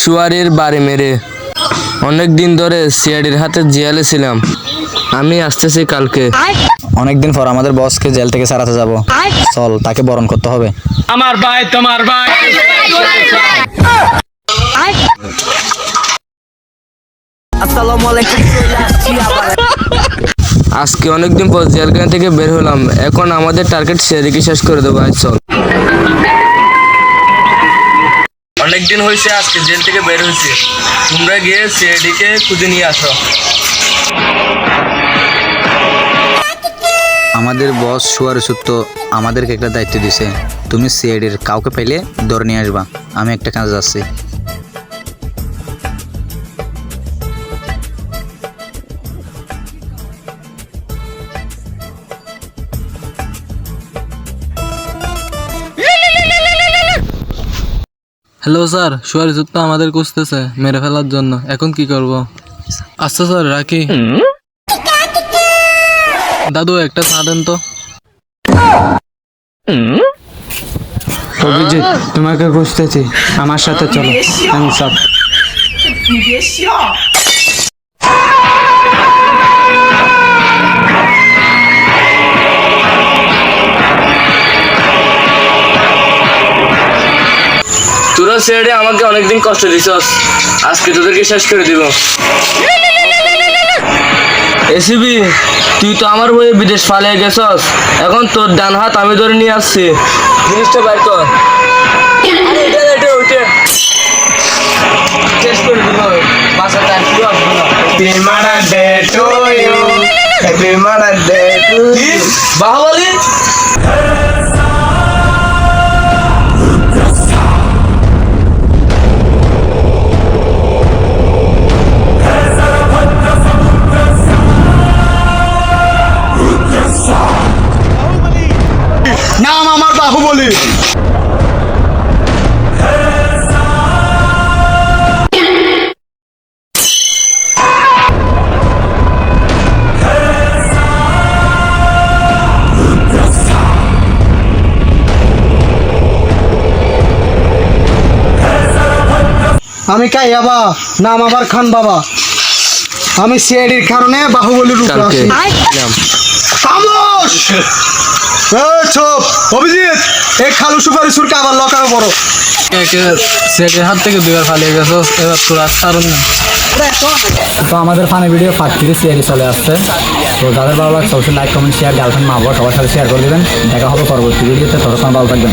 সুয়ারির বাড়ি মেরে অনেক দিন ধরে সিআইডির হাতে জেলে ছিলাম। আমি আসতেছি কালকে। অনেকদিন পর আমাদের বসকে জেল থেকে ছাড়াতে যাব। চল, তাকে বরণ করতে হবে। আমার ভাই তোমার ভাই। আসসালামু আলাইকুম। আজকে অনেকদিন পর জেলখানা থেকে বের হলাম। এখন আমাদের টার্গেট সিআইডিকে শেষ করে দেবো। আজ চল। অনেকদিন হয়েছে আজকে জেল থেকে বের হয়েছে। তোমরা গিয়ে সিআইডিকে খুঁজে নিয়ে আসো। আমাদের বস সুয়ার সত্য আমাদেরকে একটা দায়িত্ব দিছে। তুমি সিআইডির কাউকে পেলে ধরে নিয়ে আসবা। আমি একটা কাজ যাচ্ছি। হ্যালো স্যার, সুয়ারি যুক্ত আমাদের খুঁজতেছে মেরে ফেলার জন্য। এখন কি করব? আচ্ছা স্যার, রাখি। দাদু, একটা চা দেন তো। অভিজিৎ, তোমাকে খুঁজতেছি, আমার সাথে চলো। আমি সব তোরা সিআইডি আমাকে অনেকদিন কষ্ট দিছস, আজকে তোদেরকে শেষ করে দিব। এসিবি, তুই তো আমার বইয়ে বিদেশ পালিয়ে গেছস। এখন তোর ডান হাত আমি ধরে নিয়ে আসছি। জিনিসটা বাইর কর। শেষ করে দিব। বাসাটা একটু আসবো না। বাহুবলী। নাম আমার বাহুবলী। আমি কাইয়াবা, নাম আবার খান বাবা। আমি সিআইডির কারণে বাহুবলীর রূপ কালকে আছি। খামোশ! এই চুপ! অভিজিৎ, এই খালু সুপারি সুরকে আবার লকারে পড়ো। সিআইডির হাত থেকে দুবার পালিয়ে গেছো, এবার তোর আর ছাড়ুন না। তো আমাদের ফানি ভিডিও পার্ট 3 সিআইডি চলে আসছে। তো যাদের ভালো লাগছে অবশ্যই লাইক, কমেন্ট, শেয়ার, গার্লফ্রেন্ড, মা বাবা সবার সাথে শেয়ার করে দেবেন। দেখা হবে পরবর্তী ভিডিওতে। ততক্ষণ ভালো থাকবেন।